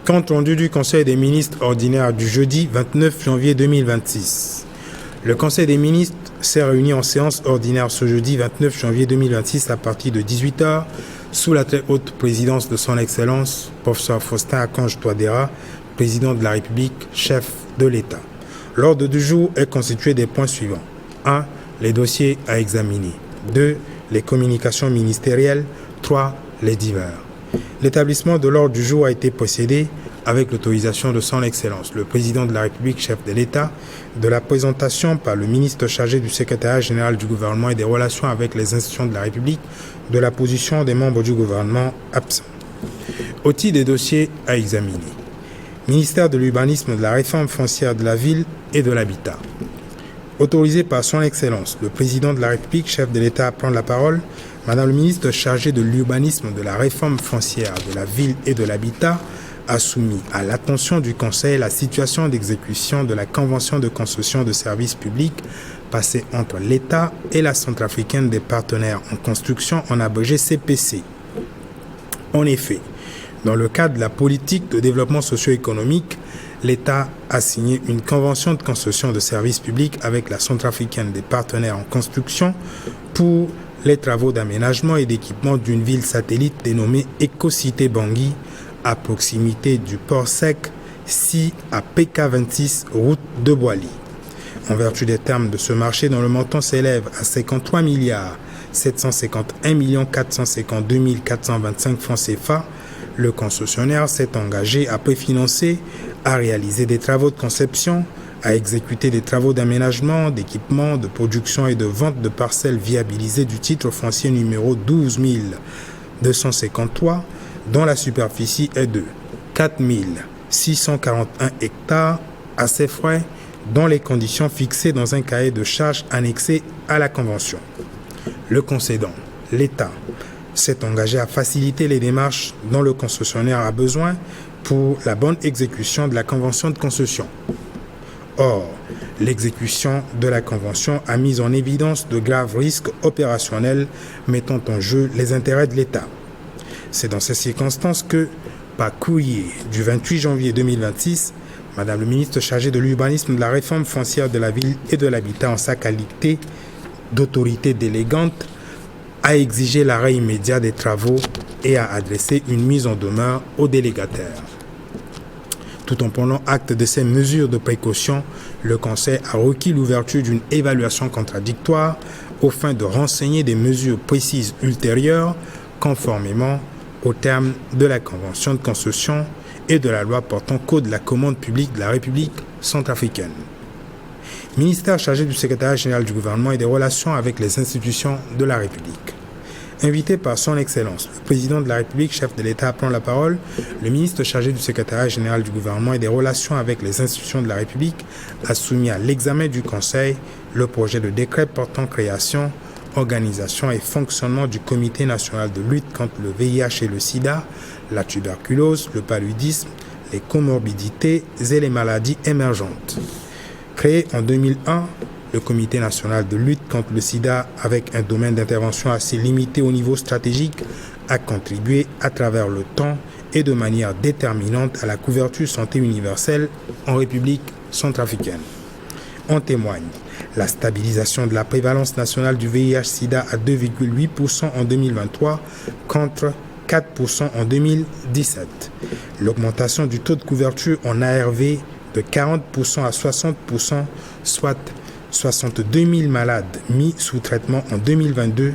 Compte rendu du Conseil des ministres ordinaire du jeudi 29 janvier 2026. Le Conseil des ministres s'est réuni en séance ordinaire ce jeudi 29 janvier 2026 à partir de 18h sous la très haute présidence de son Excellence, Professeur Faustin Archange Touadéra, président de la République, chef de l'État. L'ordre du jour est constitué des points suivants. 1. Les dossiers à examiner. 2. Les communications ministérielles. 3. Les divers. L'établissement de l'ordre du jour a été procédé avec l'autorisation de son Excellence, le président de la République, chef de l'État, de la présentation par le ministre chargé du secrétariat général du gouvernement et des relations avec les institutions de la République de la position des membres du gouvernement absents. Au titre des dossiers à examiner. Ministère de l'urbanisme, de la réforme foncière de la ville et de l'habitat. Autorisé par son Excellence, le président de la République, chef de l'État, à prendre la parole, Madame le ministre chargée de l'urbanisme, de la réforme foncière de la ville et de l'habitat, a soumis à l'attention du Conseil la situation d'exécution de la Convention de concession de services publics passée entre l'État et la Centrafricaine des partenaires en construction, en abrégé CPC. En effet, dans le cadre de la politique de développement socio-économique, l'État a signé une convention de concession de services publics avec la Centrafricaine des partenaires en construction pour les travaux d'aménagement et d'équipement d'une ville satellite dénommée Éco-Cité Bangui, à proximité du port sec, si à PK26, route de Boili. En vertu des termes de ce marché, dont le montant s'élève à 53 751 452 425 francs CFA, le concessionnaire s'est engagé à préfinancer, à réaliser des travaux de conception, à exécuter des travaux d'aménagement, d'équipement, de production et de vente de parcelles viabilisées du titre foncier numéro 12 253, dont la superficie est de 4 641 hectares à ses frais, dans les conditions fixées dans un cahier de charges annexé à la Convention. Le concédant, l'État, s'est engagé à faciliter les démarches dont le concessionnaire a besoin pour la bonne exécution de la Convention de concession. Or, l'exécution de la Convention a mis en évidence de graves risques opérationnels mettant en jeu les intérêts de l'État. C'est dans ces circonstances que, par courrier du 28 janvier 2026, Madame le ministre chargée de l'urbanisme, de la réforme foncière de la ville et de l'habitat en sa qualité d'autorité délégante, a exigé l'arrêt immédiat des travaux et a adressé une mise en demeure aux délégataires. Tout en prenant acte de ces mesures de précaution, le Conseil a requis l'ouverture d'une évaluation contradictoire aux fins de renseigner des mesures précises ultérieures conformément aux termes de la Convention de concession et de la loi portant code de la commande publique de la République centrafricaine. Ministère chargé du secrétariat général du gouvernement et des relations avec les institutions de la République. Invité par son Excellence, le président de la République, chef de l'État, prend la parole, le ministre chargé du secrétariat général du gouvernement et des relations avec les institutions de la République a soumis à l'examen du Conseil le projet de décret portant création, organisation et fonctionnement du Comité national de lutte contre le VIH et le sida, la tuberculose, le paludisme, les comorbidités et les maladies émergentes. Créé en 2001, le Comité national de lutte contre le sida, avec un domaine d'intervention assez limité au niveau stratégique, a contribué à travers le temps et de manière déterminante à la couverture santé universelle en République centrafricaine. En témoigne la stabilisation de la prévalence nationale du VIH-Sida à 2,8% en 2023 contre 4% en 2017. L'augmentation du taux de couverture en ARV de 40% à 60%, soit 62 000 malades mis sous traitement en 2022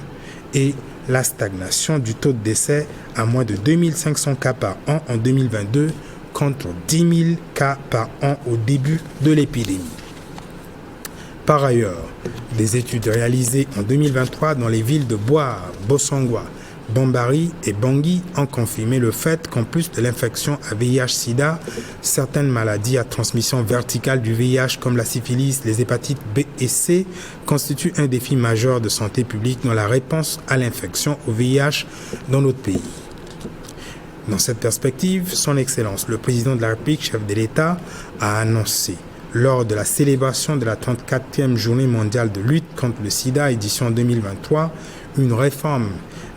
et la stagnation du taux de décès à moins de 2500 cas par an en 2022 contre 10 000 cas par an au début de l'épidémie. Par ailleurs, des études réalisées en 2023 dans les villes de Boire, Bossangwa, Bambari et Bangui ont confirmé le fait qu'en plus de l'infection à VIH-Sida, certaines maladies à transmission verticale du VIH comme la syphilis, les hépatites B et C constituent un défi majeur de santé publique dans la réponse à l'infection au VIH dans notre pays. Dans cette perspective, son Excellence, le président de la République, chef de l'État, a annoncé lors de la célébration de la 34e journée mondiale de lutte contre le sida, édition 2023, une réforme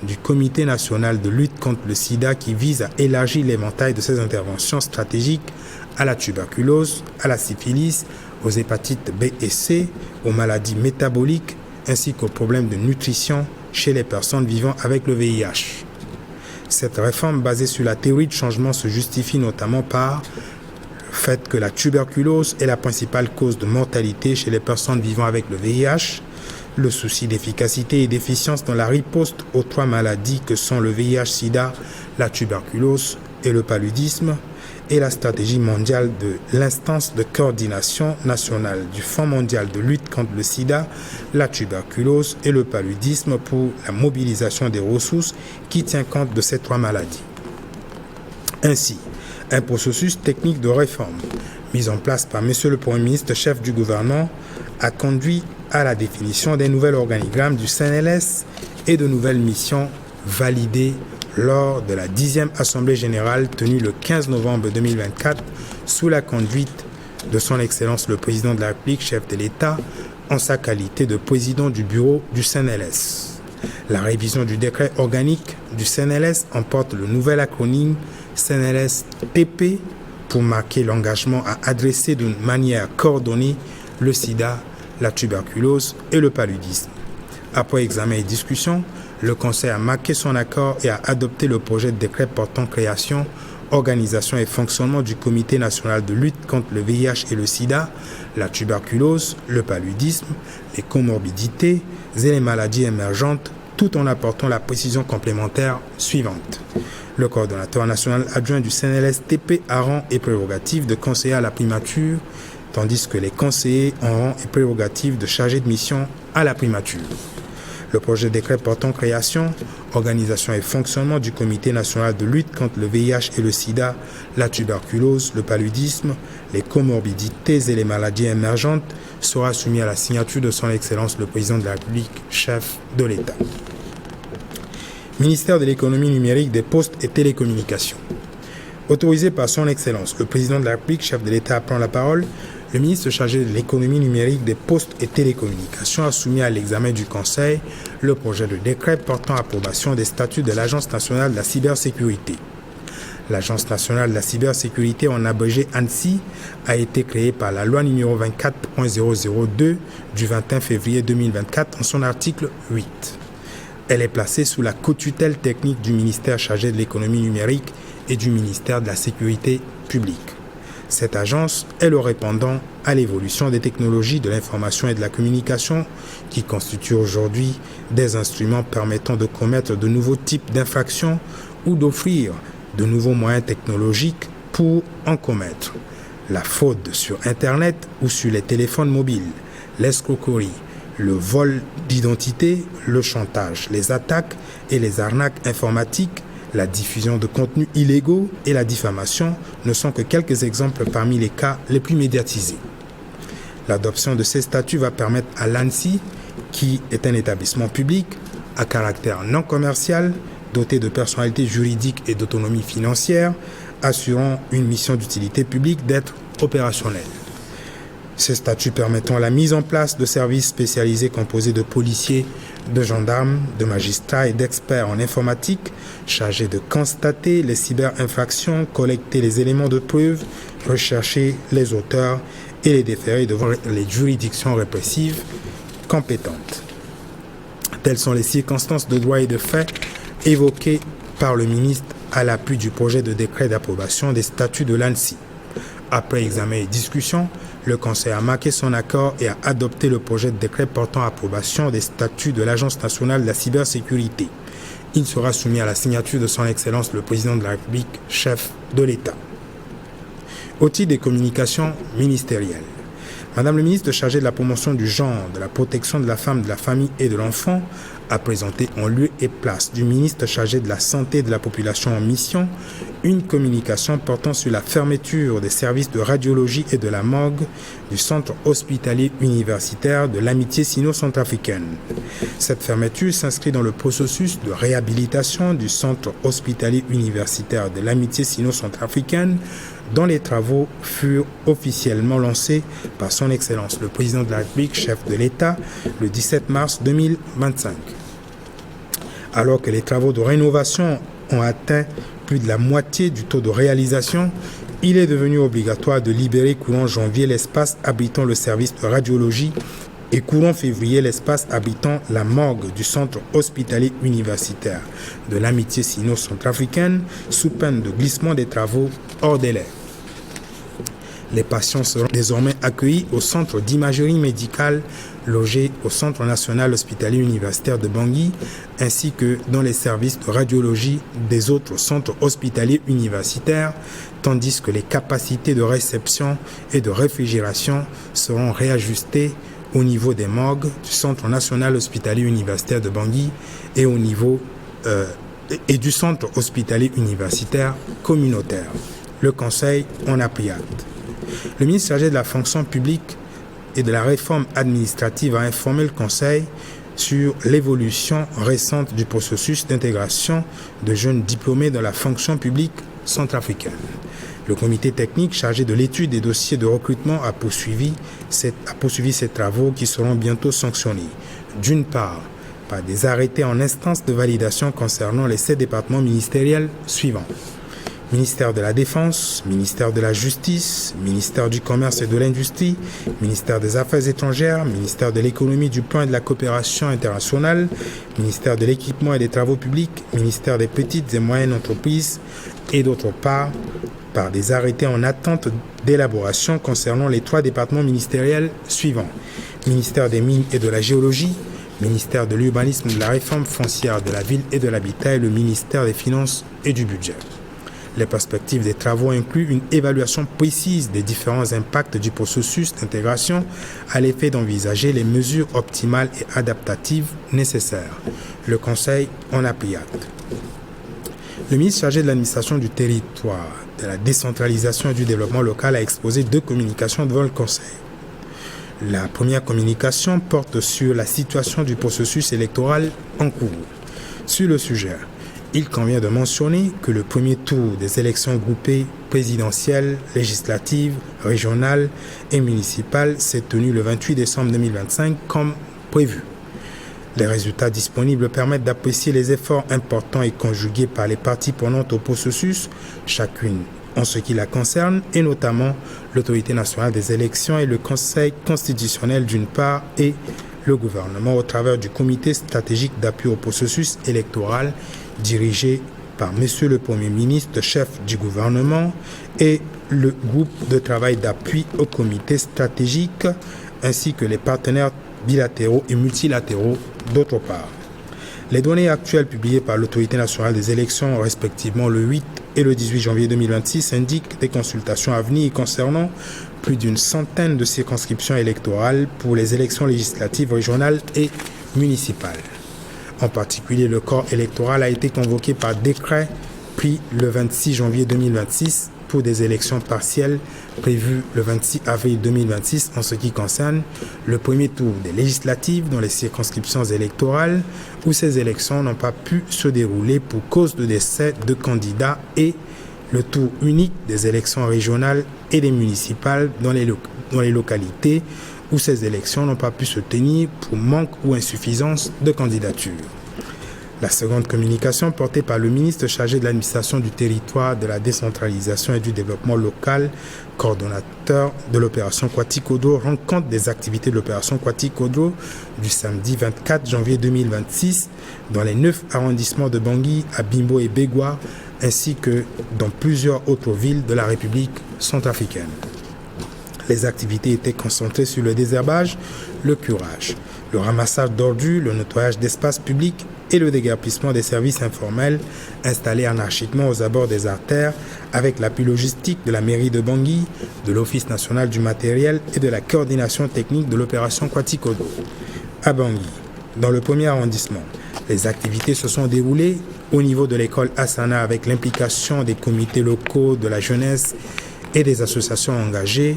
du Comité national de lutte contre le sida qui vise à élargir l'éventail de ses interventions stratégiques à la tuberculose, à la syphilis, aux hépatites B et C, aux maladies métaboliques ainsi qu'aux problèmes de nutrition chez les personnes vivant avec le VIH. Cette réforme basée sur la théorie de changement se justifie notamment par le fait que la tuberculose est la principale cause de mortalité chez les personnes vivant avec le VIH, le souci d'efficacité et d'efficience dans la riposte aux 3 maladies que sont le VIH-Sida, la tuberculose et le paludisme, et la stratégie mondiale de l'instance de coordination nationale du Fonds mondial de lutte contre le sida, la tuberculose et le paludisme pour la mobilisation des ressources qui tient compte de ces 3 maladies. Ainsi, un processus technique de réforme mis en place par M. le Premier ministre, chef du gouvernement, a conduit à la définition des nouveaux organigrammes du CNLS et de nouvelles missions validées lors de la 10e Assemblée générale tenue le 15 novembre 2024 sous la conduite de son Excellence le Président de la République, chef de l'État, en sa qualité de président du bureau du CNLS. La révision du décret organique du CNLS emporte le nouvel acronyme CNLS-TP pour marquer l'engagement à adresser d'une manière coordonnée le sida, la tuberculose et le paludisme. Après examen et discussion, le Conseil a marqué son accord et a adopté le projet de décret portant création, organisation et fonctionnement du Comité national de lutte contre le VIH et le sida, la tuberculose, le paludisme, les comorbidités et les maladies émergentes, tout en apportant la précision complémentaire suivante. Le coordonnateur national adjoint du CNLS-TP a rang et prérogative de conseiller à la primature, tandis que les conseillers ont rang et prérogative de chargé de mission à la primature. Le projet de décret portant création, organisation et fonctionnement du Comité national de lutte contre le VIH et le sida, la tuberculose, le paludisme, les comorbidités et les maladies émergentes sera soumis à la signature de son Excellence le Président de la République, chef de l'État. Ministère de l'économie numérique, des postes et télécommunications. Autorisé par son Excellence le Président de la République, chef de l'État, prend la parole. Le ministre chargé de l'économie numérique, des postes et télécommunications a soumis à l'examen du Conseil le projet de décret portant approbation des statuts de l'Agence nationale de la cybersécurité. L'Agence nationale de la cybersécurité, en abrégé ANSSI, a été créée par la loi numéro 24.002 du 21 février 2024 en son article 8. Elle est placée sous la co-tutelle technique du ministère chargé de l'économie numérique et du ministère de la sécurité publique. Cette agence est le répondant à l'évolution des technologies de l'information et de la communication qui constituent aujourd'hui des instruments permettant de commettre de nouveaux types d'infractions ou d'offrir de nouveaux moyens technologiques pour en commettre. La fraude sur Internet ou sur les téléphones mobiles, l'escroquerie, le vol d'identité, le chantage, les attaques et les arnaques informatiques, la diffusion de contenus illégaux et la diffamation ne sont que quelques exemples parmi les cas les plus médiatisés. L'adoption de ces statuts va permettre à l'ANSSI, qui est un établissement public à caractère non commercial, doté de personnalité juridique et d'autonomie financière, assurant une mission d'utilité publique, d'être opérationnel. Ces statuts permettant la mise en place de services spécialisés composés de policiers, de gendarmes, de magistrats et d'experts en informatique chargés de constater les cyberinfractions, collecter les éléments de preuve, rechercher les auteurs et les déférer devant les juridictions répressives compétentes. Telles sont les circonstances de droit et de fait évoquées par le ministre à l'appui du projet de décret d'approbation des statuts de l'ANSSI. Après examen et discussion, le Conseil a marqué son accord et a adopté le projet de décret portant approbation des statuts de l'Agence nationale de la cybersécurité. Il sera soumis à la signature de son Excellence le Président de la République, chef de l'État. Au titre des communications ministérielles, Madame le ministre chargée de la promotion du genre, de la protection de la femme, de la famille et de l'enfant a présenté en lieu et place du ministre chargé de la santé et de la population en mission une communication portant sur la fermeture des services de radiologie et de la morgue du centre hospitalier universitaire de l'Amitié sino-centrafricaine. Cette fermeture s'inscrit dans le processus de réhabilitation du centre hospitalier universitaire de l'Amitié sino-centrafricaine dont les travaux furent officiellement lancés par son Excellence le Président de la République, chef de l'État, le 17 mars 2025. Alors que les travaux de rénovation ont atteint plus de la moitié du taux de réalisation, il est devenu obligatoire de libérer courant janvier l'espace abritant le service de radiologie et courant février l'espace abritant la morgue du centre hospitalier universitaire de l'amitié sino-centrafricaine sous peine de glissement des travaux hors délai. Les patients seront désormais accueillis au centre d'imagerie médicale logé au Centre national hospitalier universitaire de Bangui ainsi que dans les services de radiologie des autres centres hospitaliers universitaires, tandis que les capacités de réception et de réfrigération seront réajustées au niveau des morgues du Centre national hospitalier universitaire de Bangui et au niveau et du Centre hospitalier universitaire communautaire. Le Conseil en a pris acte. Le ministre chargé de la fonction publique et de la réforme administrative a informé le Conseil sur l'évolution récente du processus d'intégration de jeunes diplômés dans la fonction publique centrafricaine. Le comité technique chargé de l'étude des dossiers de recrutement a poursuivi ces travaux qui seront bientôt sanctionnés. D'une part, par des arrêtés en instance de validation concernant les 7 départements ministériels suivants. Ministère de la Défense, ministère de la Justice, ministère du Commerce et de l'Industrie, ministère des Affaires étrangères, ministère de l'Économie, du Plan et de la Coopération internationale, ministère de l'Équipement et des Travaux publics, ministère des Petites et Moyennes Entreprises et d'autre part, par des arrêtés en attente d'élaboration concernant les 3 départements ministériels suivants. Ministère des Mines et de la Géologie, ministère de l'Urbanisme, de la Réforme foncière de la Ville et de l'Habitat et le ministère des Finances et du Budget. Les perspectives des travaux incluent une évaluation précise des différents impacts du processus d'intégration à l'effet d'envisager les mesures optimales et adaptatives nécessaires. Le Conseil en a pris acte. Le ministre chargé de l'administration du territoire, de la décentralisation et du développement local a exposé 2 communications devant le Conseil. La première communication porte sur la situation du processus électoral en cours. Sur le sujet, il convient de mentionner que le premier tour des élections groupées présidentielles, législatives, régionales et municipales s'est tenu le 28 décembre 2025 comme prévu. Les résultats disponibles permettent d'apprécier les efforts importants et conjugués par les parties prenantes au processus, chacune en ce qui la concerne, et notamment l'autorité nationale des élections et le Conseil constitutionnel d'une part et le gouvernement au travers du comité stratégique d'appui au processus électoral dirigé par M. le Premier ministre, chef du gouvernement, et le groupe de travail d'appui au comité stratégique, ainsi que les partenaires bilatéraux et multilatéraux d'autre part. Les données actuelles publiées par l'autorité nationale des élections, respectivement le 8 et le 18 janvier 2026, indiquent des consultations à venir concernant plus d'une centaine de circonscriptions électorales pour les élections législatives régionales et municipales. En particulier, le corps électoral a été convoqué par décret pris le 26 janvier 2026 pour des élections partielles prévues le 26 avril 2026 en ce qui concerne le premier tour des législatives dans les circonscriptions électorales où ces élections n'ont pas pu se dérouler pour cause de décès de candidats et le tour unique des élections régionales et des municipales dans les localités où ces élections n'ont pas pu se tenir pour manque ou insuffisance de candidatures. La seconde communication portée par le ministre chargé de l'administration du territoire, de la décentralisation et du développement local, coordonnateur de l'opération Kwati-Kodro, rend compte des activités de l'opération Kwati-Kodro du samedi 24 janvier 2026 dans les 9 arrondissements de Bangui, Abimbo et Begwa, ainsi que dans plusieurs autres villes de la République centrafricaine. Les activités étaient concentrées sur le désherbage, le curage, le ramassage d'ordures, le nettoyage d'espaces publics et le déguerpissement des services informels installés anarchiquement aux abords des artères avec l'appui logistique de la mairie de Bangui, de l'Office national du matériel et de la coordination technique de l'opération Kwati-Kodro. À Bangui, dans le premier arrondissement, les activités se sont déroulées au niveau de l'école Asana avec l'implication des comités locaux de la jeunesse et des associations engagées,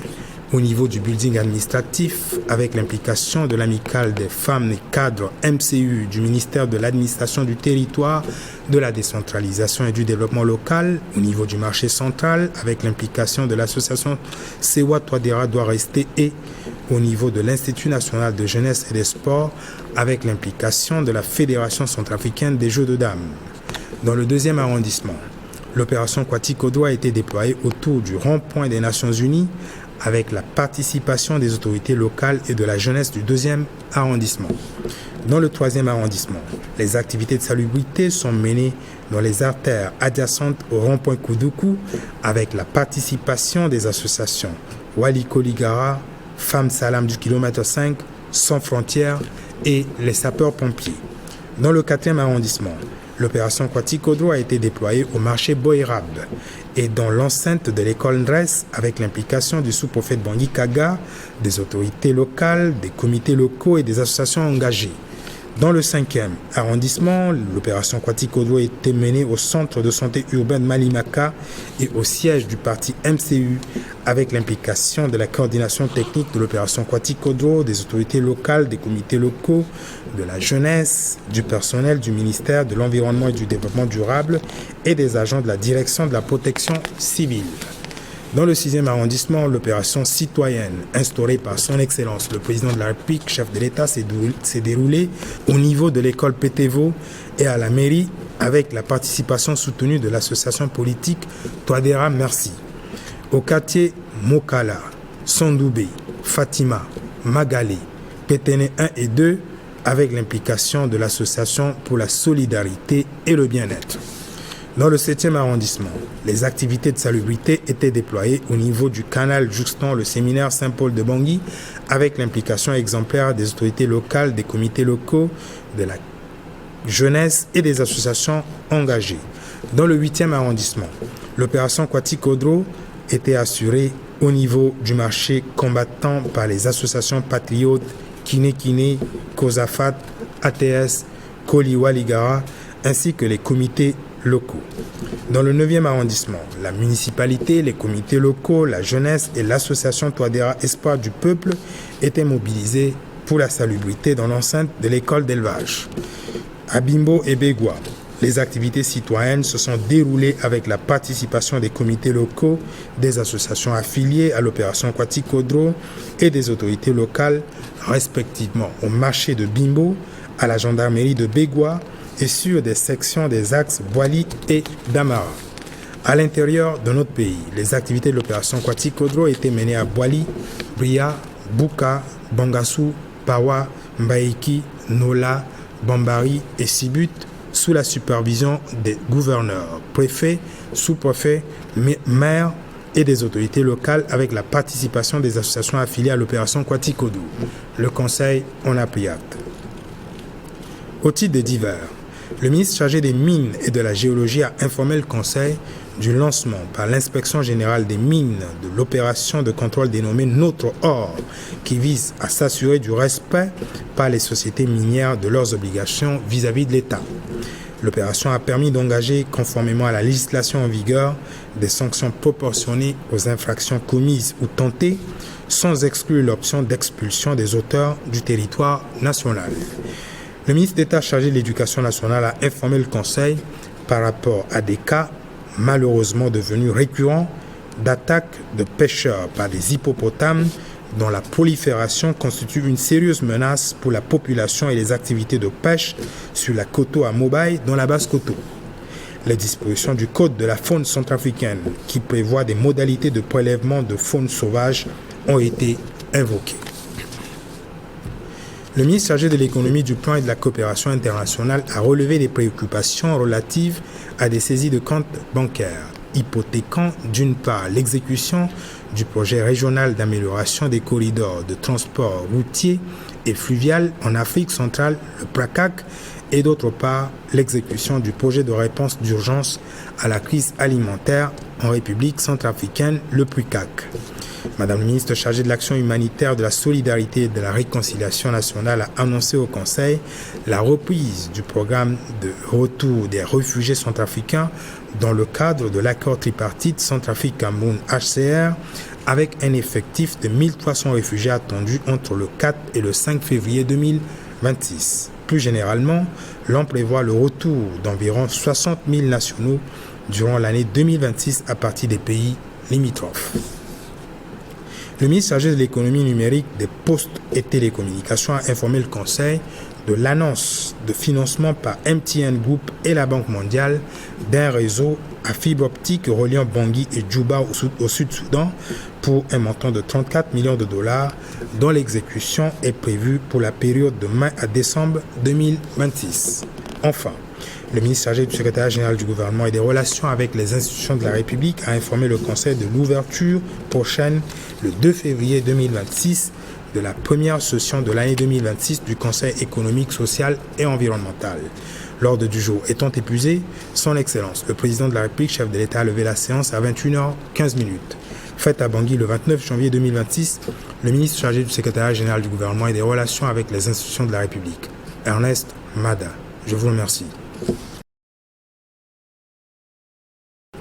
au niveau du building administratif avec l'implication de l'amicale des femmes et cadres MCU du ministère de l'administration du territoire, de la décentralisation et du développement local, au niveau du marché central avec l'implication de l'association Sewa Twadera doit rester et au niveau de l'Institut national de jeunesse et des sports avec l'implication de la Fédération centrafricaine des jeux de dames. Dans le 2e arrondissement, l'opération Kwatikodo a été déployée autour du rond-point des Nations Unies avec la participation des autorités locales et de la jeunesse du 2e arrondissement. Dans le 3e arrondissement, les activités de salubrité sont menées dans les artères adjacentes au rond-point Koudoukou avec la participation des associations Wali Koligara, Femmes Salam du kilomètre 5, Sans Frontières et les sapeurs-pompiers. Dans le 4e arrondissement, l'opération Kwatikodo a été déployée au marché Boérab et dans l'enceinte de l'école Ndres avec l'implication du sous-préfet de Bangui Kaga, des autorités locales, des comités locaux et des associations engagées. Dans le 5e arrondissement, l'opération Kwatikodo a été menée au centre de santé urbain de Malimaka et au siège du parti MCU avec l'implication de la coordination technique de l'opération Kwatikodo, des autorités locales, des comités locaux, de la jeunesse, du personnel du ministère de l'Environnement et du Développement durable et des agents de la direction de la protection civile. Dans le 6e arrondissement, l'opération citoyenne instaurée par son Excellence le Président de la République, chef de l'État, s'est déroulée au niveau de l'école Pétévo et à la mairie avec la participation soutenue de l'association politique Twadera Merci. Au quartier Mokala, Sondoubé, Fatima, Magalé, Péténé 1 et 2 avec l'implication de l'association pour la solidarité et le bien-être. Dans le 7e arrondissement, les activités de salubrité étaient déployées au niveau du canal jouxtant le séminaire Saint-Paul de Bangui avec l'implication exemplaire des autorités locales, des comités locaux, de la jeunesse et des associations engagées. Dans le 8e arrondissement, l'opération Kwatikodo était assurée au niveau du marché combattant par les associations patriotes Kine Kine, Kozafat, ATS, Koliwa Ligara ainsi que les comités locaux. Dans le 9e arrondissement, la municipalité, les comités locaux, la jeunesse et l'association Twadera Espoir du Peuple étaient mobilisés pour la salubrité dans l'enceinte de l'école d'élevage. À Bimbo et Bégua, les activités citoyennes se sont déroulées avec la participation des comités locaux, des associations affiliées à l'opération Kwatikodo et des autorités locales, respectivement au marché de Bimbo, à la gendarmerie de Bégua, et sur des sections des axes Boali et Damara. À l'intérieur de notre pays, les activités de l'opération Kwatikodo étaient menées à Boali, Bria, Bouka, Bangassou, Pawa, Mbaïki, Nola, Bambari et Sibut sous la supervision des gouverneurs, préfets, sous-préfets, maires et des autorités locales avec la participation des associations affiliées à l'opération Kwatikodo. Le Conseil en a pris acte. Au titre des divers, le ministre chargé des Mines et de la Géologie a informé le Conseil du lancement par l'Inspection générale des mines de l'opération de contrôle dénommée Notre Or, qui vise à s'assurer du respect par les sociétés minières de leurs obligations vis-à-vis de l'État. L'opération a permis d'engager, conformément à la législation en vigueur, des sanctions proportionnées aux infractions commises ou tentées, sans exclure l'option d'expulsion des auteurs du territoire national. Le ministre d'État chargé de l'Éducation nationale a informé le Conseil par rapport à des cas malheureusement devenus récurrents d'attaques de pêcheurs par des hippopotames dont la prolifération constitue une sérieuse menace pour la population et les activités de pêche sur la Koto à Mobaye dans la Basse-Koto. Les dispositions du Code de la faune centrafricaine qui prévoient des modalités de prélèvement de faune sauvage ont été invoquées. Le ministre chargé de l'économie, du plan et de la coopération internationale a relevé des préoccupations relatives à des saisies de comptes bancaires, hypothéquant d'une part l'exécution du projet régional d'amélioration des corridors de transport routier et fluvial en Afrique centrale, le PRACAC, et d'autre part l'exécution du projet de réponse d'urgence à la crise alimentaire en République centrafricaine, le PRICAC. Madame la ministre chargée de l'action humanitaire, de la solidarité et de la réconciliation nationale a annoncé au Conseil la reprise du programme de retour des réfugiés centrafricains dans le cadre de l'accord tripartite Centrafrique-Cameroun HCR avec un effectif de 1300 réfugiés attendus entre le 4 et le 5 février 2026. Plus généralement, l'on prévoit le retour d'environ 60 000 nationaux durant l'année 2026 à partir des pays limitrophes. Le ministre chargé de l'économie numérique, des postes et télécommunications a informé le Conseil de l'annonce de financement par MTN Group et la Banque mondiale d'un réseau à fibre optique reliant Bangui et Djouba au Sud-Soudan pour un montant de 34 millions de dollars dont l'exécution est prévue pour la période de mai à décembre 2026. Enfin, le ministre chargé du secrétariat général du gouvernement et des relations avec les institutions de la République a informé le Conseil de l'ouverture prochaine, le 2 février 2026, de la première session de l'année 2026 du Conseil économique, social et environnemental. L'ordre du jour étant épuisé, son Excellence, le président de la République, chef de l'État, a levé la séance à 21h15. Faite à Bangui le 29 janvier 2026, le ministre chargé du secrétariat général du gouvernement et des relations avec les institutions de la République, Ernest Mada. Je vous remercie.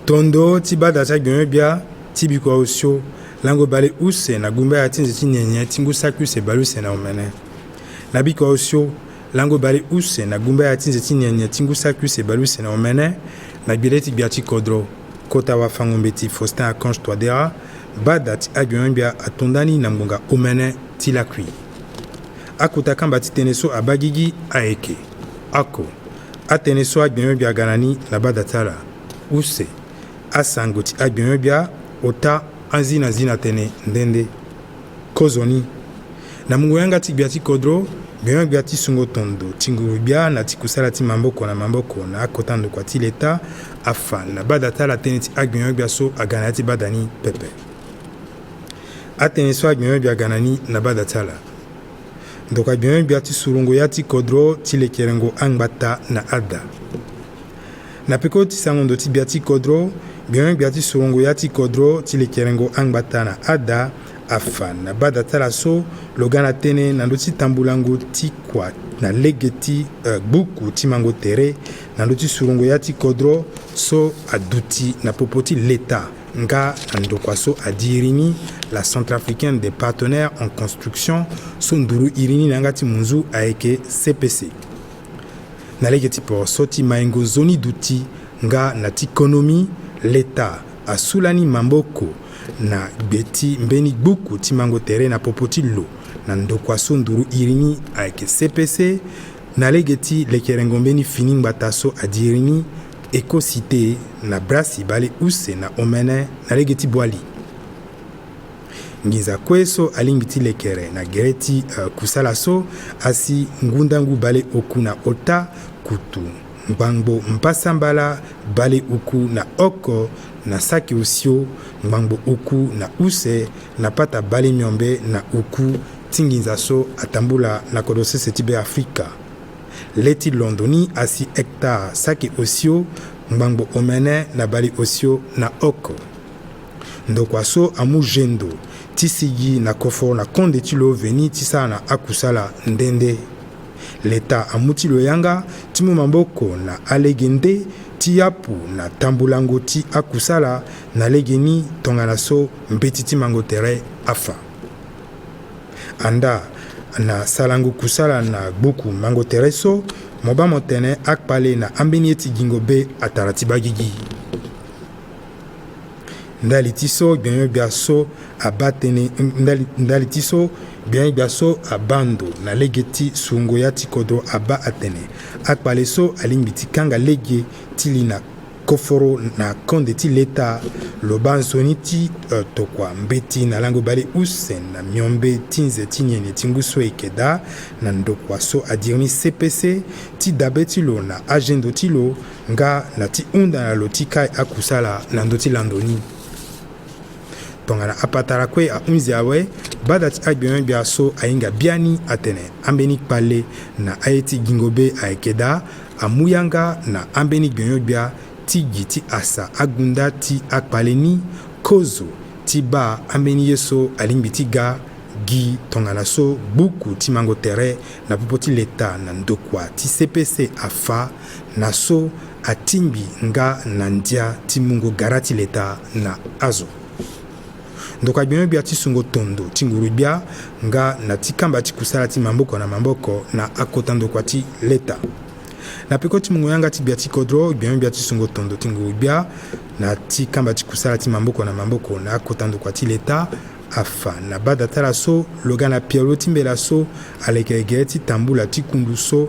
Tondo tibada tagyombia tibiko osio lango bale use na gumba ya tinzi nyenya tingu saku se balu se na omene na biko osio lango bale use na gumba ya tinzi nyenya tingu saku se balu se na omene na bileti biati kodro kota wa fangombeti Faustin Akange Twadera bada ti agyombia atondani na ngonga omene tilakwi akuta kamba titeneso abagigi aeke ako ateneso agyombia ganani na bada tala use asangoti agyombia ota anzina zina tene ndende kozoni na mungoyanga tibiati kodro gyombia ti sungo tondo tingurubia na tikusala ti mamboko na akotando kwa ti leta afa na badata la tene ti agyombia so agana ti badani pepe atene so agyombia ganani na badata la donc agyombia ti surungo ya ti kodro ti lekerengo angbata na ada na peko ti sangondo ti biati kodro biati surungo ya ti kodro ti lekerengo angbata na ada afa na badata la so logana tene na ndo ti tambulango ti kwa na lege ti buku ti mango tere na ndo ti surungo ya ti kodro so aduti na popo ti leta nga na ndokua so adirini la Centrafricaine des partenaires en construction so nduru irini na nga ti munzu ayeke CPC na lege ti poro so ti mayengo zoni duti nga na ti ekonomi leta asulani mamboko na beti mbeni buku ti mango tere na popo ti lo na ndokua so nduru irini ayeke CPC na lege ti lekerengo mbeni fini ngbata so adirini ekosite na brasi bale use na omene na lege ti bwali ngiza kue so alingi ti lekere na gere ti kusala so asi ngundangu bale oku na ota kutu ngbango mpasambala bale uku na oko na saki osio ngbango uku na use na pata bale miombe na uku tinginza so atambula na kodosese ti be Afrika leti londoni asi hectare saki osio ngbango omene na bale osio na oko ndokua so amu jendo ti sigi na kofo na konde ti lo veni ti sara na akusala ndende leta amu ti lo yanga ti mu mamboko na alege nde ti yapu na tambulango ti akusala na lege ni tongana so mbeti ti mango tere afa anda na salango kusala na gbuku mango tere so moba motene akpale na ambeni eti gingo be atara ti bagigi ndali ti so gyombia so abatene ndali ti so gyombia so abando na lege ti sungo ya ti kodro aba atene akpale so alingbi ti kanga lege ti li na koforo na konde ti leta loba nzoni ti tokua mbeti na lango bale use na miombe ti nze ti nyene ti ngu so ekeda na ndokua so adirni CPC ti dabe ti lo na agendo ti lo nga na ti hunda na lo ti kai akusala na ndo ti landoni tongana apatara kue ahunzi awe bada ti agyombia so ahinga biani atene ambeni kpale na aye ti gingo be ayeke da amuyanga na ambeni gyombia tigi ti asa agunda ti akpaleni kozo ti ba ambeni yeso alimbi ti ga gi tongana so buku ti mango tere na popo ti leta na ndokwa ti CPC afa na so atimbi nga na ndia ti mungo gara ti leta na azo ndokwa bino bia ti sungo tondo ti nguru bia nga na ti kamba ti kusala ti mamboko na mamboko na akota ndokwa ti leta na peko ti mungo yanga ti bia ti kodro bino bia ti sungo tondo ti nguru bia na ti kamba ti kusala ti mamboko na mamboko na akota ndokwa ti leta afa na bada tala so loga na pialo ti mbela so aleke ege ti tambula ti kundu so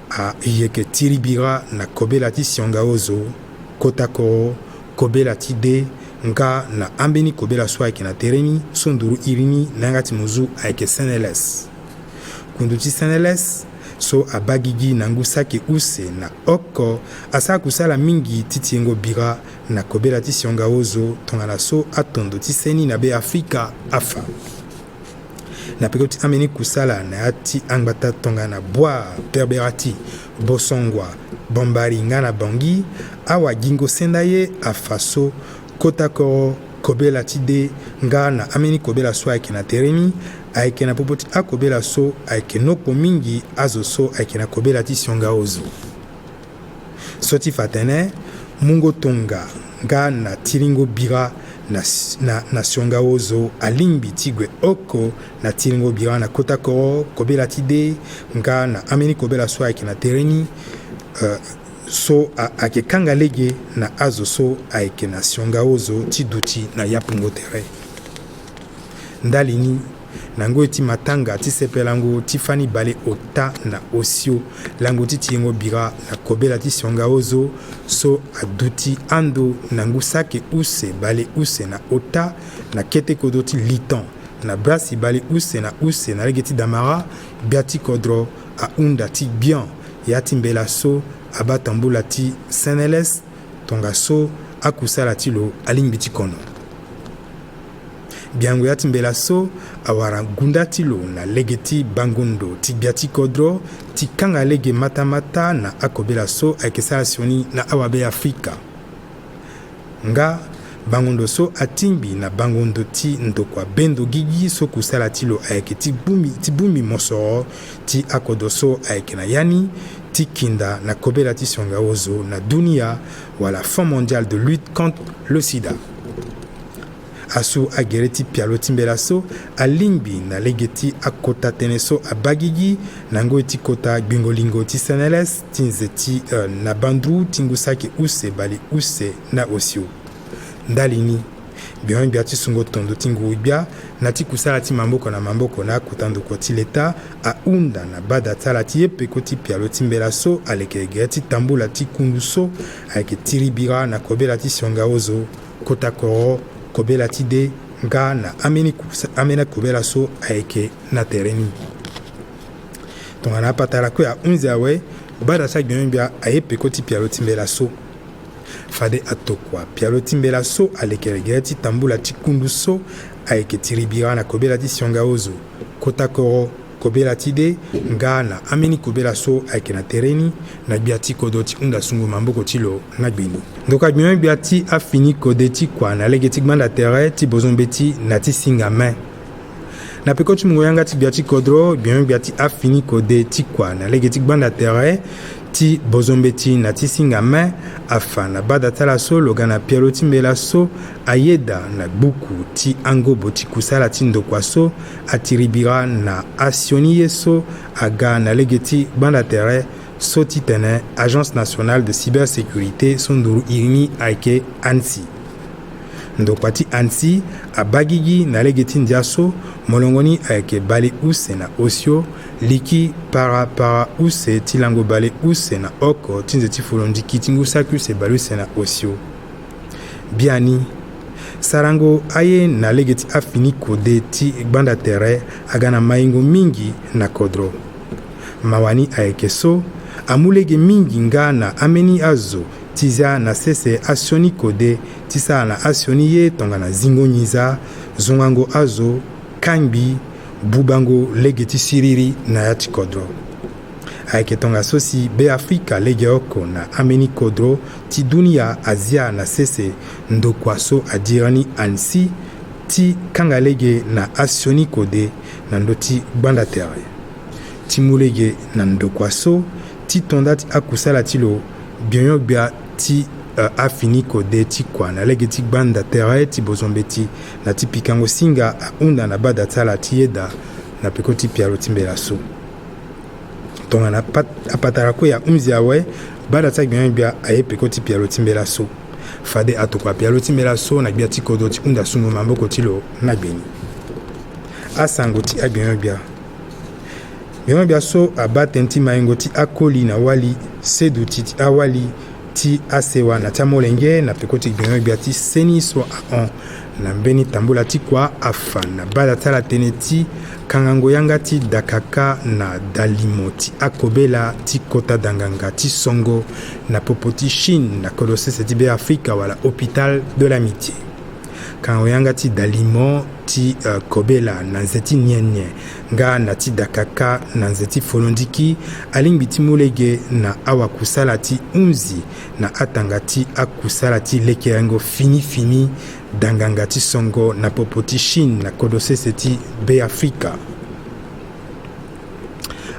a yeke tiribira na kobela ti sionga ozo kota koro kobela ti de nga na ambeni kobela so ayeke na tereni so nduru irini na yanga ti muzu ayeke seneles kundu ti seneles so abagigi na ngu sake use na oko asa kusala mingi ti tiengo bira na kobela ti sionga ozo tongana so atondo ti seni na be Afrika afa na peko ti ambeni kusala na ya ti angbata tongana bwa perbera ti bosongwa bombari nga na bangi awa gingo senda ye afa so kota koro kobela ti de nga na ambeni kobela so ayeke na tereni ayeke na popo ti akobela so ayeke nokpo mingi azo so ayeke na kobela ti sionga ozo so ti fa tënë mungo tonga nga na tilingo bira na sionga ozo alingbi ti gue oko na tilingo bira na kota koro kobela ti de nga na ambeni kobela so ayeke na tereni so ayeke kanga lege na azo so ayeke na sionga ozo ti duti na yapungo tere ndalini na ngoi ti matanga ti sepe lango ti fani bale ota na osio lango ti tiengo bira na kobela ti sionga ozo so aduti ando na ngu sake use bale use na ota na kete kodo ti liton na brasi bale use na lege ti damara bia ti kodro ahunda ti bien ya ti mbela so abatambula ti seneles tonga so akusala ti lo alingbi ti kono biango ya ti mbela so awara gunda ti lo na lege ti bangondo ti bia ti kodro ti kanga lege matamata na akobela so ayeke sala sioni na awabe Afrika nga bangondo so atimbi na bangondo ti ndokwa bendo gigi so kusala ti lo ayeke ti bumi mosoro ti akodo so ayeke na yani ti kinda na kobela ti sionga ozo na dunia wala Fonds mondial de lutte contre le sida asu agere ti pialo ti mbela so alingbi na lege ti akota tënë so abagigi na ngoi ti kota gbingolingo ti seneles ti nze ti na bandru ti ngu sake use bale use na osio ndalini bion bia ti sungo tondo ti nguru bia na ti kusala ti mamboko na mamboko na akota ndoko ti leta ahunda na bada tala ti ye peko ti pialo ti mbela so aleke ege ti tambula ti kundu so ayeke tiribira na kobela ti sionga ozo kota koro kobela ti de nga na ambeni kobela so ayeke na tereni tongana apatala kue ahunzi awe bada ti agbioni bia aye peko ti pialo ti mbela so fade atokua pialo ti mbela so aleke legere ti tambula ti kundu so ayeke tiribira na kobela ti sionga ozo kota koro kobela ti de nga na ambeni kobela so ayeke na tereni na gbia ti kodo ti hunda sungo mamboko ti lo na gbeni ndoko agbioni gbia ti afini kode ti kua na lege ti gbanda tere ti bozombe ti na ti singa me na peko ti mungo yanga ti gbia ti kodro gbia gbia ti afini kode ti kua na lege ti gbanda tere ti bozombe ti na ti singa me afa na bada tala so loga na pialo ti mbela so ayeda na gbuku ti angobo ti kusala ti ndokua so atiribira na asioni ye so aga na lege ti gbanda tere so ti tene Agence nationale de cybersécurité so nduru irini ayeke ANSSI ndokua ti ANSSI abagigi na lege ti ndia so molongo ni ayeke bale use na osio liki para use ti lango bale use na oko ti nze ti folondiki ti ngu saki use bale use na osio biani sarango aye na lege ti afini kode ti gbanda tere aga na maingo mingi na kodro mawani ayeke so amu lege mingi nga na ambeni azo ti za na sese asioni kode ti sara na asioni ye tongana zingo nyiza zongango azo kangbi bubango lege ti siriri na ya ti kodro aiketonga sosi be Afrika lege oko na ameni kodro ti dunia Asia na sese ndokwaso adirani ansi ti kanga lege na asioni kode na ndoti banda tere ti mulege na ndokwaso ti tonda ti akusala ti lo bienyo bia ti afini kode ti kwa na lege ti banda tere ti bozombe ti na ti pikango singa aunda na bada tala ti yeda na peko ti pialo ti mbela so tonga na apatara ko ya umzi awe bada ta bienyo bia aye peko ti pialo ti mbela so fade atokwa pialo ti mbela so na bia ti kodo ti unda sumu mamboko ti lo na gbeni asango ti abienyo bia bienyo bia so abaten ti mayengo ti akoli na wali sedu ti awali ti asewa na tia molenge na peko ti bienyo bia ti seni so aon na mbeni tambola ti kwa afa na bada tala tene ti kangango yanga ti dakaka na dalimo ti akobela ti kota danganga ti songo na popo ti Chine na kolosese ti be Afrika wala hôpital de l'amitié kangango yanga ti dalimo ti kobela na nzeti nienye nga na ti dakaka na nzeti folondiki alingbi ti mulege na awa kusala ti unzi na atanga ti akusala ti lekeyango fini danganga ti songo na popo ti Chine na kolosese ti be Afrika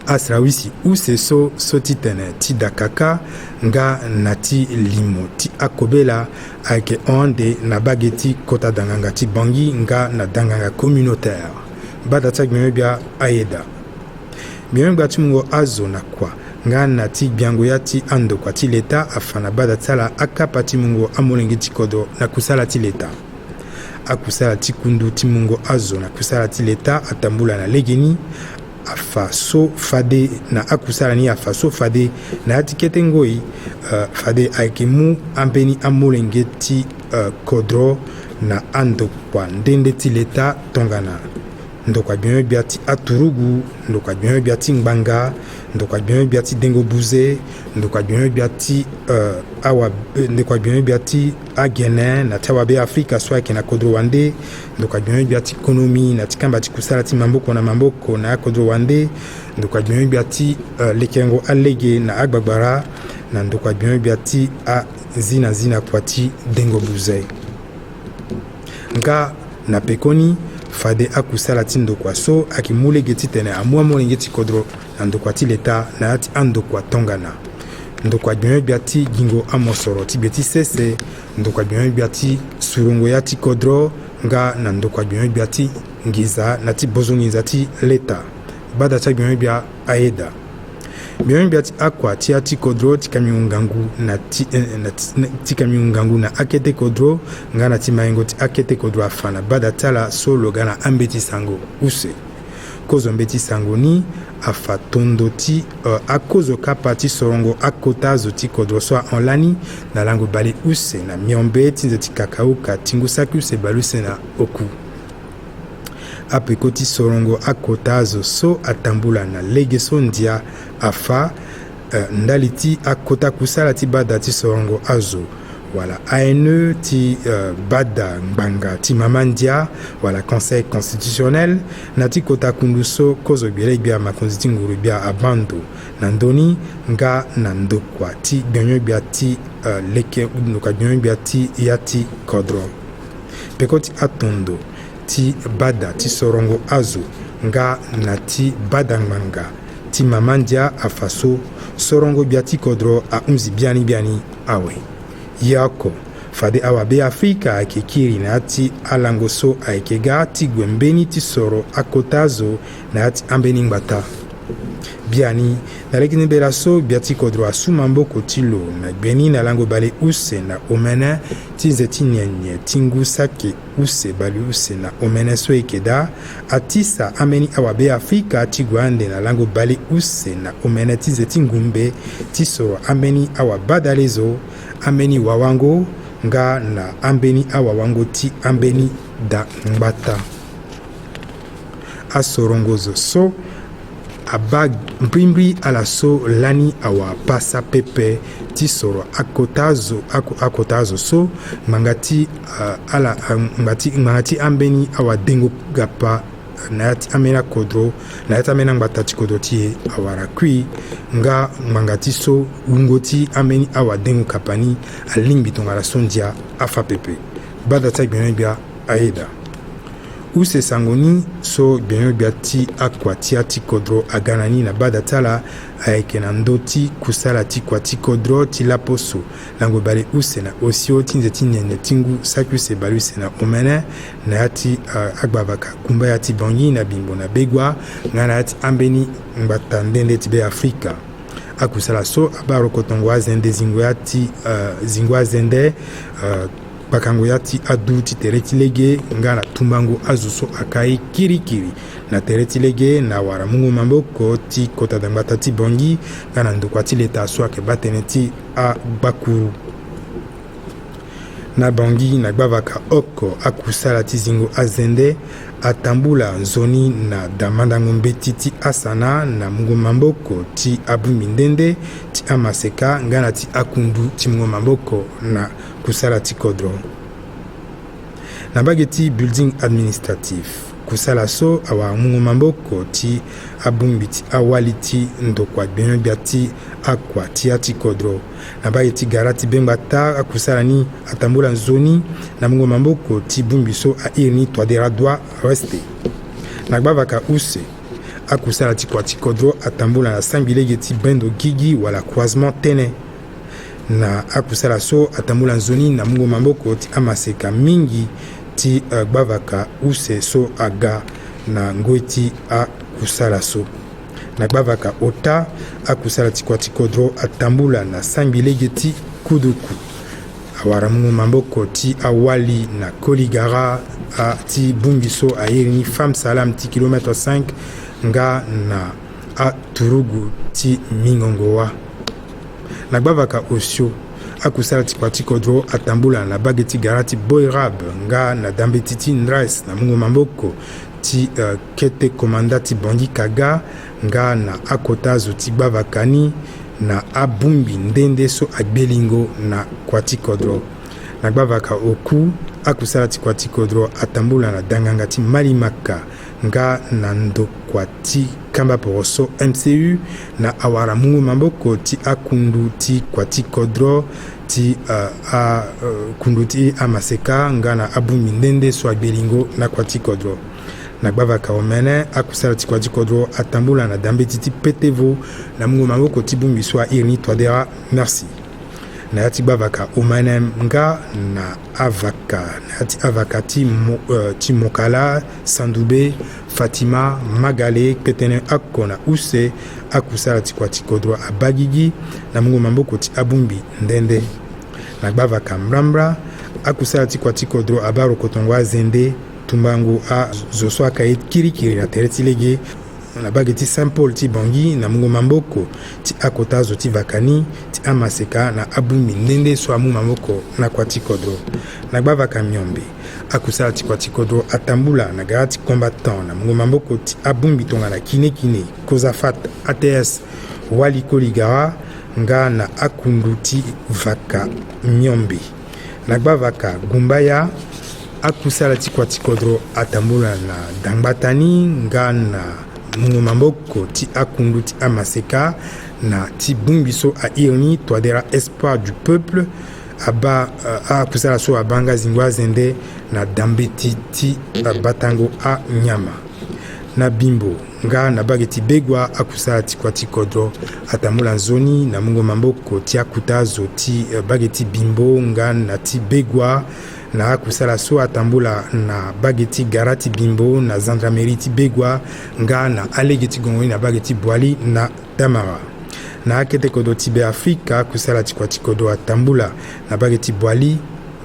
asrawisi use so ti tene ti dakaka nga na ti limo ti akobela ayeke onde na bage ti kota danganga ti bangi nga na danganga communautaire bada ti agbiengo bia ayeda biengo bia ti mungo azo na kwa nga na ti gbiango ya ti andokua ti leta afa na bada ti ala akapa ti mungo amolenge ti kodo na kusala ti leta akusala ti kundu ti mungo azo na kusala ti leta atambula na legeni afa so fade na akusala ni afa so fade na atikete ngoi fade ayeke mu ambeni amolenge ti kodro na andokua ndende ti leta tongana ndokua bienyo bia ti aturugu ndokua bienyo bia ti ngbanga ndokua bienyo bia ti dengo buze ndokua bienyo bia ti ndokua bienyo bia ti agene na ti awa be Afrika so ayeke na kodro wande ndokua bienyo bia ti konomi na ti kamba ti kusala ti mamboko na akodro wande ndokua bienyo bia ti lekengo alege na agbagbara na ndokua bienyo bia ti azina kua ti dengo buze nga na pekoni fade akusala ti ndokua so ayeke mulege ti tene amu amolenge ti kodro na ndokua ti leta na ya ti andokua tongana ndokua bienyo bia ti gingo amosoro ti be ti sese ndokua bienyo bia ti surongo ya ti kodro nga na ndokua bienyo bia ti ngiza na ti bozongiza ti leta bada ti agbiengo bia ayeda bienyo bia ti akua ti ya ti kodro ti kamiongo ngangu ti kamiongo ngangu na akete kodro nga na ti mayengo ti akete kodro afa na bada ti ala so lo ga na ambe ti sango use kozo mbe ti sango ni afa tondo ti akozo kapa ti sorongo akota azo ti kodro so aonlani na lango bale use na miombe ti nzeti kakauka ti ngu saki use bale use na oku apeko ti sorongo akota azo so atambula na lege so ndia afa ndali ti akota kusala ti bada ti sorongo azo wala ANE ti bada ngbanga ti mama ndia wala conseil constitutionnel na ti kota kundu so kozo biele bia makonzi ti nguru bia abando na ndoni nga na ndokua ti bienyo bia ti leke ndokua bienyo bia ti ya ti kodro peko ti atondo ti bada ti sorongo azo nga na ti bada ngbanga ti mama ndia afa so sorongo bia ti kodro aunzi biani awe yako fade awa be Afrika ayeke kiri na ya ti alango so ayeke ga ti gue mbeni ti soro akota azo na ya ti ambeni ngbata biani na lege ni bela so bia ti kodro asu mamboko ti lo na gbeni na lango bale use na omene ti nzeti nienye ti ngu sake use bale use na omene so yeke da atisa ambeni awa be Afrika ti gue ande na lango bale use na omene ti nzeti ngumbe ti soro ambeni awa bada lezo ambeni wawango nga na ambeni awawango ti ambeni da ngbata asorongozo so aba mbrimbri ala so lani awa pasa pepe ti soro akotazo so mangati ala mangati ambeni awa dengo gapa na ti amena kodro na ti amena ngbata ti kodro ti awara kui nga ngbanga ti so wungo ti ameni awa dengu kapani alingbi tongala sondia afa pepe bada ti agbenyo bia aeda use sangoni so gbenyo bia ti akua ti ati kodro aganani na bada tala ayeke na ndo ti kusala ti kua ti kodro ti laposo lango bale use na osio ti nze ti nene ti ngu saki use bale use na omene na ya ti agbavaka kumba ya ti bangi na bimbo na begwa nga na ya ti ambeni ngbata ndende ti be afrika akusala so abarokotongo azende zingo azende bakango ya ti adu ti tere ti lege nga na tumbango azo so akai kirikiri na tere ti lege na wara mungu mamboko ti kota dangbata ti bongi nga na ndokua ti leta so ayeke ba tene ti agbakuru na bangi na gbavaka oko akusala ti zingo azende atambula nzoni na damandango mbeti ti asana na mungu mamboko ti abumbi ndende ti amaseka nga na ti akundu ti mungu mamboko na kusala ti kodro na bage ti building administratif kusala so awa mungu mamboko ti abumbi ti awali ti ndokua gbenyo bia ti akua ti ati kodro na bage ti gara ti bengbata akusala ni atambula nzoni na mungu mamboko ti bumbi so airi ni toadera doit reste na gbavaka use akusala ti kua ti kodro atambula na sangi lege ti bendo gigi wala croisement tene na akusala so atambula nzoni na mungu mamboko ti amaseka mingi ti gbavaka use so aga na ngoi ti akusala so na gbavaka ota akusala ti kua ti kodro atambula na sangi lege ti kuduku awara mungu mamboko ti awali na koligara ti bumbi so ayeri ni femme salam ti kilometre 5 nga na aturugu ti mingongowa na gbavaka osio akusala ti kua ti kodro atambula na bage ti gara ti boirab nga na dambe ti ti ndres na mungu mamboko ti kete komanda ti bangi kaga nga na akota azo ti gbavaka ni na abumbi ndende so agbelingo na kua ti kodro na gbavaka oku akusala ti kua ti kodro atambula na danganga ti malimaka nga na ndokua ti kamba poroso MCU na awara mungu mamboko ti akundu ti kua ti kodro ti kundu ti amaseka nga na abumbi ndende so agbelingo na kua ti kodro na gbavaka omene akusala ti kua ti kodro atambula na dambe ti petevo na mungu mamboko ti bumbi so airi ni toadera merci na ya ti gbavaka omene nga na avaka na ya ti avaka ti mokala sandube fatima magale petene ako na use akusala ti kua ti kodro abagigi na mungu mamboko ti abumbi ndende na gbavaka mbrambra akusala ti kua ti kodro abarokotongo azende tumbango azo so akaye kirikiri na tere ti lege na bage ti saint paul ti bangi na mungu mamboko ti akota azo ti vakani ti amaseka na abumbi ndende so amu mamboko na kua ti kodro na gbavaka miombe akusala ti kua ti kodro atambula na gara ti combattant na mungu mamboko ti abumbi tongana kine kozafat ats wali koligara nga na akundu ti vaka miombe na gbavaka gumbaya akusala ti kua ti kodro atambula na dangbatani nga na mungu mamboko ti akundu ti amaseka na ti bumbi so airi ni toadera espoir du peuple akusala so abanga zingo azende na dambe ti batango anyama na bimbo nga na bage ti begwa akusala ti kua ti kodro atambula nzoni na mungu mamboko ti akuta azo ti bage ti bimbo nga na ti begwa na akusala so atambula na bage ti gara ti bimbo na gendarmerie ti begwa nga na alege ti gongoni na bage ti bwali na damara na akete kodo ti be afrika akusala ti kua ti kodo atambula na bage ti bwali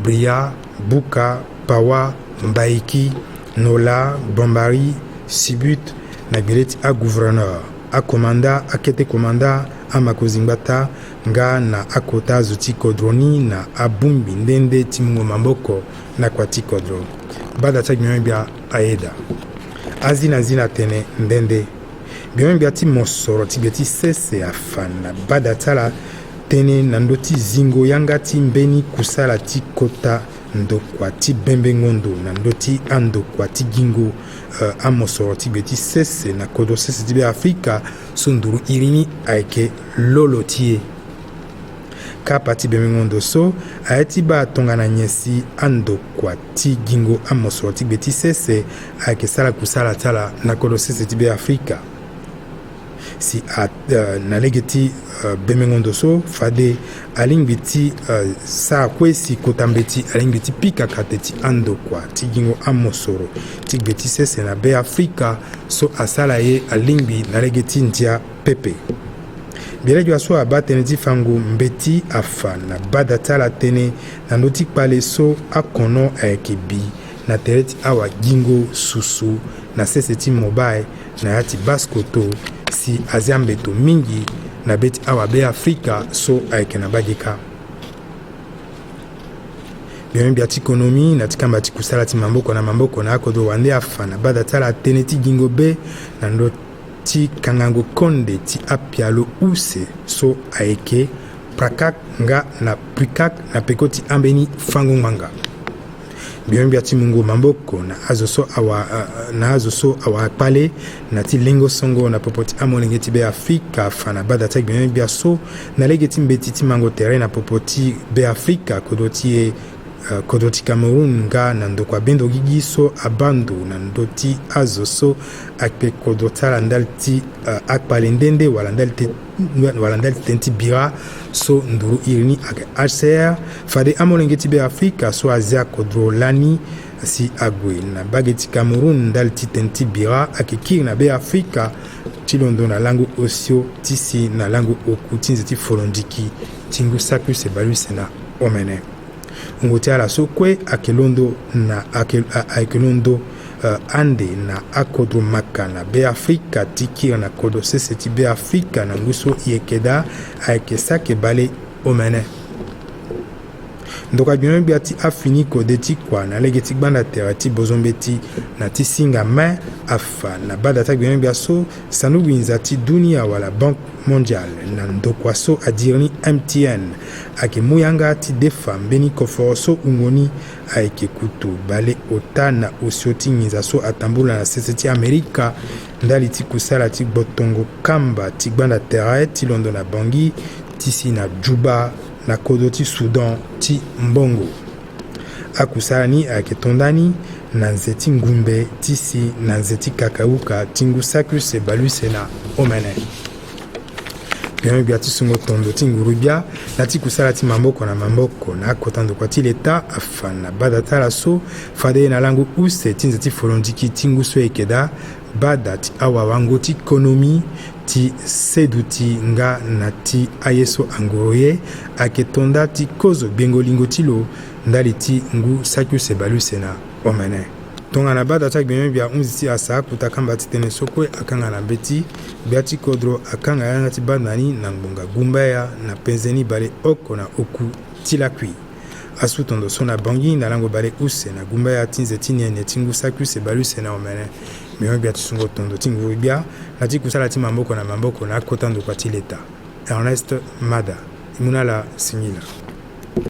bria buka pawa mbaiki nola bombari sibut na gbele ti agouverneur akomanda akete komanda amakozingbata nga na akota azo ti kodro ni na abumbi ndende ti mungu mamboko na kua ti kodro bada ti agbenyo bia aeda azi na zi na tene ndende gbenyo bia ti mosoro ti gbia ti sese afa na bada ti ala tënë na ndö ti zingo yanga ti mbeni kusala ti kota ndokwa ti bembe ngondo na ndoti andokwa ti gingo amosoro ti beti sese na kodo sese ti be Afrika so nduru irini ayeke lolo tie kapa ti bembe ngondo so ayeti ba tongana nyesi andokwa ti gingo amosoro ti beti sese ayeke sala kusala tala na kodo sese ti be Afrika si na lege ti bembe ngondo so fade alingbi ti sa kwesi kotambe ti alingbi ti pikaka te ti andokwa ti gingo amosoro ti gbe ti sese na be Afrika so asala ye alingbi na lege ti ndia pepe bielejo aso aba tene ti fango mbeti afa na bada tala tene na ndö ti kpale so akono ayeke bi na tere ti awa gingo susu na sese ti mobile na ya ti baskoto si azia mbeto mingi na be ti awa be Afrika so ayeke na ba ge ka biemi bia ti ekonomi na ti kamba ti kusala ti mamboko na akodo wande afa na bada tala tënë ti gingo be na ndö ti kangango konde ti apialo use so ayeke prakak nga na prikak na peko ti ambeni fango ngbanga biemi bia ti mungo mamboko na azo so awa akpale na ti lengo songo na popo ti amolenge ti be Afrika fa na bada ti biemi bia so na lege ti mbeti ti mango tere na popo ti be Afrika kodo ti Cameroun nga na ndokua bendo gigi so abando na ndö ti azo so ayeke kodo tala ndali ti akpale ndende wala ndali tënë ti bira so nduru iri ni ayeke HCR fade amolenge ti be Afrika so azia kodro lani si ague na bage ti Cameroun ndali ti tënë ti bira ayeke kiri na be Afrika ti londo na lango osio ti si na lango oku ti nze ti folondiki ti ngu saku se balu se na omene ngo ti ala so kue ayeke londo ande na akodro maka na be Afrika ti kiri na kodo sese ti be Afrika na ngu so e yeke da ayeke sake bale omene ndokua biemi bia ti afini kode ti kua na lege ti gbanda tere ti bozombe ti na ti singa me afa na bada ti biemi bia so sanu winza ti dunia wala banque mondiale na ndokua so adiri ni MTN ayeke mu yanga ti defa mbeni koforo so ungoni ayeke kutu bale ota na osio ti nginza so atambula na sese ti Amerika ndali ti kusala ti gbotongo kamba ti gbanda tere ti londo na bangi ti si na Juba na kodo ti Sudan ti mbongo akusala ni ayeke tondani na nze ti ngumbe ti si na nze ti kakauka ti ngu saku se balu se na omene biemi bia ti sungo tondo ti nguru bia na ti kusala ti mamboko na akota ndokua ti leta afa na bada tala so fade na lango use ti nze ti folondiki ti ngu so yeke da bada ti awawango ti ekonomi ti sedu ti nga na ti aye so angoro ye ayeke tonda ti kozo gbengolingo ti lo ndali ti ngu saku se balu se na omene tongana bada ti agbiemi bia hunzi ti asa akuta kamba ti tënë so kue akanga na mbeti bia ti kodro akanga yanga ti bada ni na ngbonga gumbaya na penzeni bale oko na oku ti lakui asu tondo so na bangi na lango bale use na gumbaya ti nze ti niene ti ngu saku se balu se na omene biemi bia ti sungo tondo ti nguru bia na ti kusala ti mamboko na akota ndokua ti leta Ernest Mada imuna la singila